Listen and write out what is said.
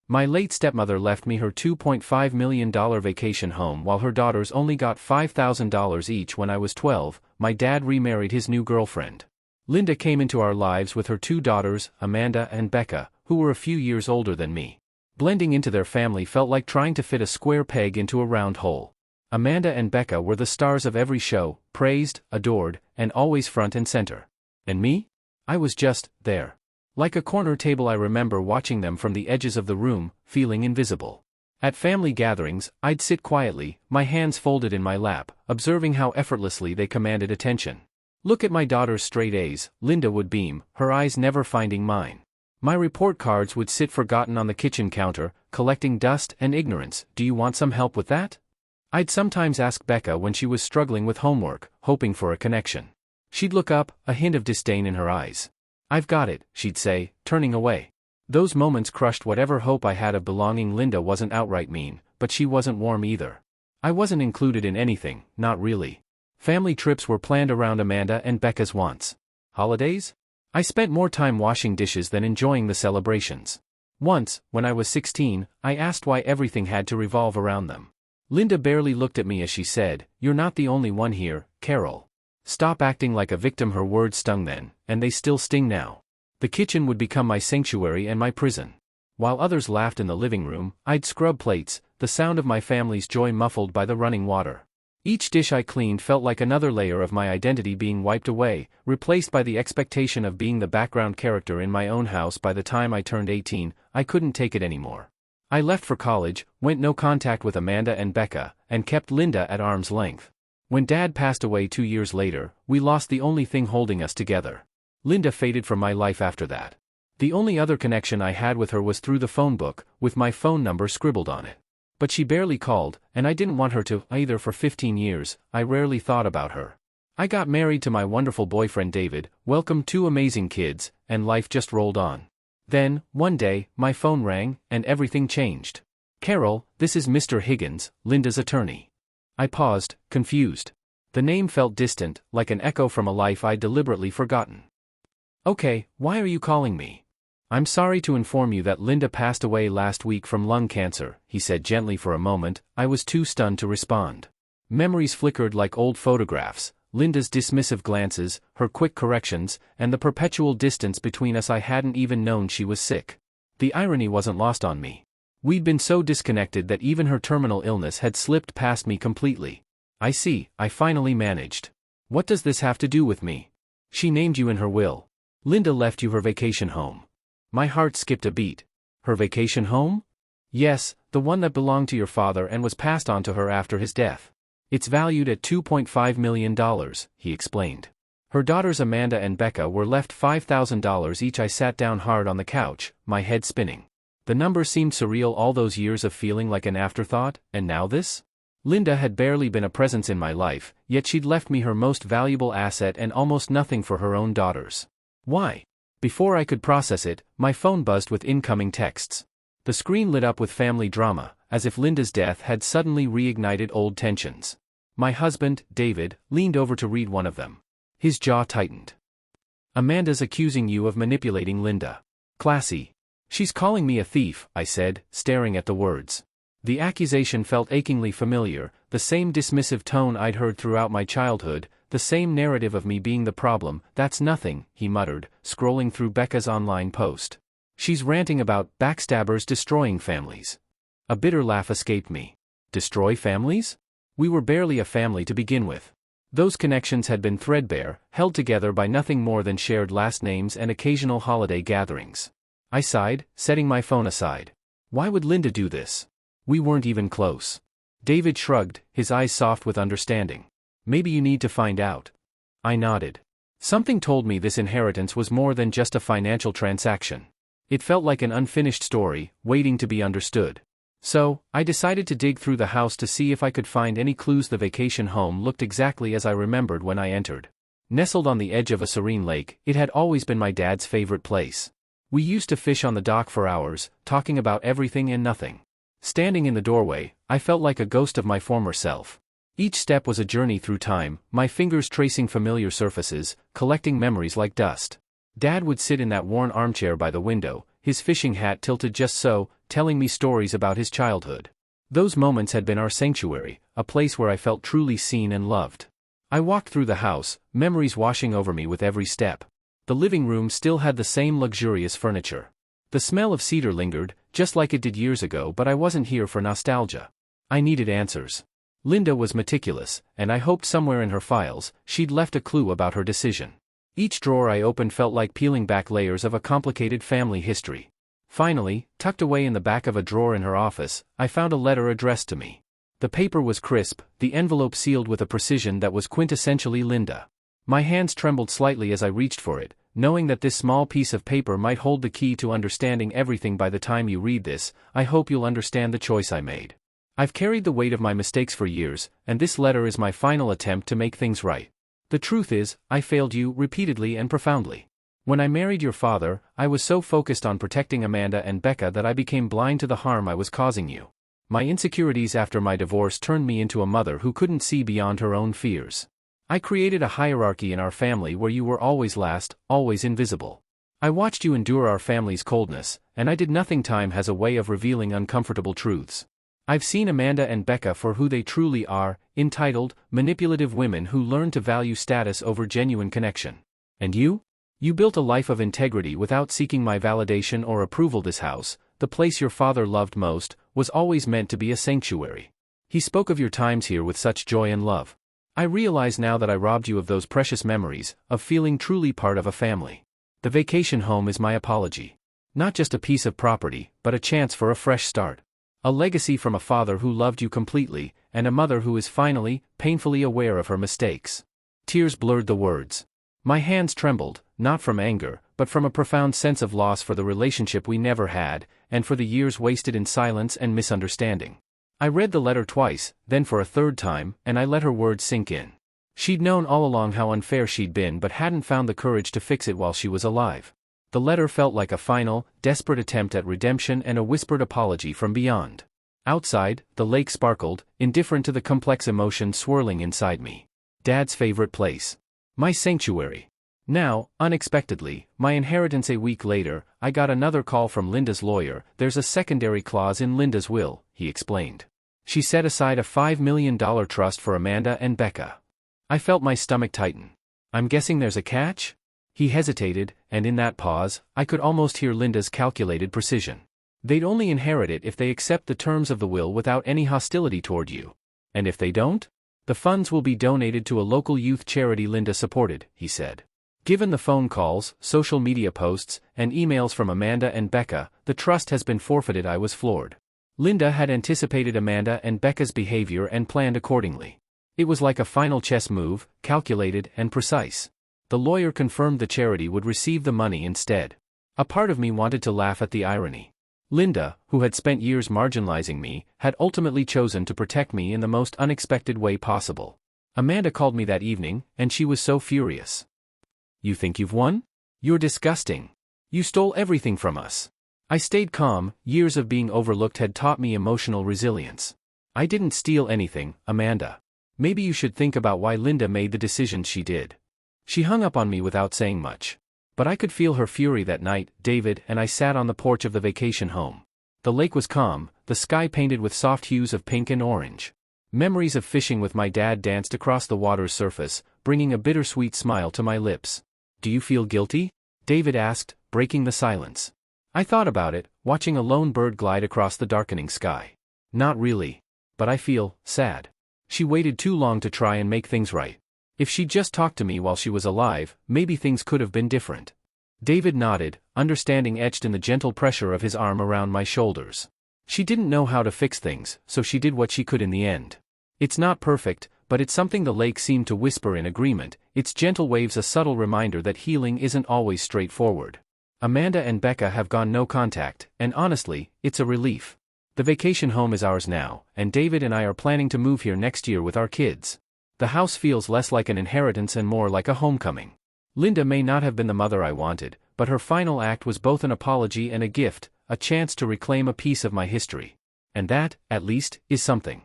My late stepmother left me her $2.5 million vacation home while her daughters only got $5,000 each. When I was 12, my dad remarried his new girlfriend. Linda came into our lives with her two daughters, Amanda and Becca, who were a few years older than me. Blending into their family felt like trying to fit a square peg into a round hole. Amanda and Becca were the stars of every show, praised, adored, and always front and center. And me? I was just there. Like a corner table. I remember watching them from the edges of the room, feeling invisible. At family gatherings, I'd sit quietly, my hands folded in my lap, observing how effortlessly they commanded attention. "Look at my daughter's straight A's," Linda would beam, her eyes never finding mine. My report cards would sit forgotten on the kitchen counter, collecting dust and ignorance. "Do you want some help with that?" I'd sometimes ask Becca when she was struggling with homework, hoping for a connection. She'd look up, a hint of disdain in her eyes. "I've got it," she'd say, turning away. Those moments crushed whatever hope I had of belonging. Linda wasn't outright mean, but she wasn't warm either. I wasn't included in anything, not really. Family trips were planned around Amanda and Becca's wants. Holidays? I spent more time washing dishes than enjoying the celebrations. Once, when I was 16, I asked why everything had to revolve around them. Linda barely looked at me as she said, "You're not the only one here, Carol. Stop acting like a victim." Her words stung then, and they still sting now. The kitchen would become my sanctuary and my prison. While others laughed in the living room, I'd scrub plates, the sound of my family's joy muffled by the running water. Each dish I cleaned felt like another layer of my identity being wiped away, replaced by the expectation of being the background character in my own house. By the time I turned 18, I couldn't take it anymore. I left for college, went no contact with Amanda and Becca, and kept Linda at arm's length. When Dad passed away 2 years later, we lost the only thing holding us together. Linda faded from my life after that. The only other connection I had with her was through the phone book, with my phone number scribbled on it. But she barely called, and I didn't want her to either. For 15 years, I rarely thought about her. I got married to my wonderful boyfriend David, welcomed 2 amazing kids, and life just rolled on. Then, one day, my phone rang, and everything changed. "Carol, this is Mr. Higgins, Linda's attorney." I paused, confused. The name felt distant, like an echo from a life I'd deliberately forgotten. "Okay, why are you calling me?" "I'm sorry to inform you that Linda passed away last week from lung cancer," he said gently. For a moment, I was too stunned to respond. Memories flickered like old photographs, Linda's dismissive glances, her quick corrections, and the perpetual distance between us. I hadn't even known she was sick. The irony wasn't lost on me. We'd been so disconnected that even her terminal illness had slipped past me completely. "I see," I finally managed. "What does this have to do with me?" "She named you in her will. Linda left you her vacation home." My heart skipped a beat. "Her vacation home?" "Yes, the one that belonged to your father and was passed on to her after his death. It's valued at $2.5 million, he explained. Her daughters Amanda and Becca were left $5,000 each. I sat down hard on the couch, my head spinning. The number seemed surreal. All those years of feeling like an afterthought, and now this? Linda had barely been a presence in my life, yet she'd left me her most valuable asset and almost nothing for her own daughters. Why? Before I could process it, my phone buzzed with incoming texts. The screen lit up with family drama, as if Linda's death had suddenly reignited old tensions. My husband, David, leaned over to read one of them. His jaw tightened. "Amanda's accusing you of manipulating Linda. Classy." "She's calling me a thief," I said, staring at the words. The accusation felt achingly familiar, the same dismissive tone I'd heard throughout my childhood, the same narrative of me being the problem. "That's nothing," he muttered, scrolling through Becca's online post. "She's ranting about backstabbers destroying families." A bitter laugh escaped me. Destroy families? We were barely a family to begin with. Those connections had been threadbare, held together by nothing more than shared last names and occasional holiday gatherings. I sighed, setting my phone aside. Why would Linda do this? We weren't even close. David shrugged, his eyes soft with understanding. "Maybe you need to find out." I nodded. Something told me this inheritance was more than just a financial transaction. It felt like an unfinished story, waiting to be understood. So, I decided to dig through the house to see if I could find any clues. The vacation home looked exactly as I remembered when I entered. Nestled on the edge of a serene lake, it had always been my dad's favorite place. We used to fish on the dock for hours, talking about everything and nothing. Standing in the doorway, I felt like a ghost of my former self. Each step was a journey through time, my fingers tracing familiar surfaces, collecting memories like dust. Dad would sit in that worn armchair by the window, his fishing hat tilted just so, telling me stories about his childhood. Those moments had been our sanctuary, a place where I felt truly seen and loved. I walked through the house, memories washing over me with every step. The living room still had the same luxurious furniture. The smell of cedar lingered, just like it did years ago, but I wasn't here for nostalgia. I needed answers. Linda was meticulous, and I hoped somewhere in her files, she'd left a clue about her decision. Each drawer I opened felt like peeling back layers of a complicated family history. Finally, tucked away in the back of a drawer in her office, I found a letter addressed to me. The paper was crisp, the envelope sealed with a precision that was quintessentially Linda. My hands trembled slightly as I reached for it, knowing that this small piece of paper might hold the key to understanding everything. By the time you read this, I hope you'll understand the choice I made. I've carried the weight of my mistakes for years, and this letter is my final attempt to make things right. The truth is, I failed you repeatedly and profoundly. When I married your father, I was so focused on protecting Amanda and Becca that I became blind to the harm I was causing you. My insecurities after my divorce turned me into a mother who couldn't see beyond her own fears. I created a hierarchy in our family where you were always last, always invisible. I watched you endure our family's coldness, and I did nothing. Time has a way of revealing uncomfortable truths. I've seen Amanda and Becca for who they truly are, entitled, manipulative women who learn to value status over genuine connection. And you? You built a life of integrity without seeking my validation or approval. This house, the place your father loved most, was always meant to be a sanctuary. He spoke of your times here with such joy and love. I realize now that I robbed you of those precious memories, of feeling truly part of a family. The vacation home is my apology. Not just a piece of property, but a chance for a fresh start. A legacy from a father who loved you completely, and a mother who is finally, painfully aware of her mistakes. Tears blurred the words. My hands trembled, not from anger, but from a profound sense of loss for the relationship we never had, and for the years wasted in silence and misunderstanding. I read the letter twice, then for a third time, and I let her words sink in. She'd known all along how unfair she'd been but hadn't found the courage to fix it while she was alive. The letter felt like a final, desperate attempt at redemption and a whispered apology from beyond. Outside, the lake sparkled, indifferent to the complex emotion swirling inside me. Dad's favorite place. My sanctuary. Now, unexpectedly, my inheritance. A week later, I got another call from Linda's lawyer. There's a secondary clause in Linda's will, he explained. She set aside a $5 million trust for Amanda and Becca. I felt my stomach tighten. I'm guessing there's a catch? He hesitated, and in that pause, I could almost hear Linda's calculated precision. They'd only inherit it if they accept the terms of the will without any hostility toward you. And if they don't? The funds will be donated to a local youth charity Linda supported, he said. Given the phone calls, social media posts, and emails from Amanda and Becca, the trust has been forfeited. I was floored. Linda had anticipated Amanda and Becca's behavior and planned accordingly. It was like a final chess move, calculated and precise. The lawyer confirmed the charity would receive the money instead. A part of me wanted to laugh at the irony. Linda, who had spent years marginalizing me, had ultimately chosen to protect me in the most unexpected way possible. Amanda called me that evening, and she was so furious. You think you've won? You're disgusting. You stole everything from us. I stayed calm. Years of being overlooked had taught me emotional resilience. I didn't steal anything, Amanda. Maybe you should think about why Linda made the decisions she did. She hung up on me without saying much. But I could feel her fury that night. David and I sat on the porch of the vacation home. The lake was calm, the sky painted with soft hues of pink and orange. Memories of fishing with my dad danced across the water's surface, bringing a bittersweet smile to my lips. Do you feel guilty? David asked, breaking the silence. I thought about it, watching a lone bird glide across the darkening sky. Not really. But I feel sad. She waited too long to try and make things right. If she'd just talked to me while she was alive, maybe things could have been different. David nodded, understanding etched in the gentle pressure of his arm around my shoulders. She didn't know how to fix things, so she did what she could in the end. It's not perfect, but it's something. The lake seemed to whisper in agreement, its gentle waves a subtle reminder that healing isn't always straightforward. Amanda and Becca have gone no contact, and honestly, it's a relief. The vacation home is ours now, and David and I are planning to move here next year with our kids. The house feels less like an inheritance and more like a homecoming. Linda may not have been the mother I wanted, but her final act was both an apology and a gift, a chance to reclaim a piece of my history. And that, at least, is something.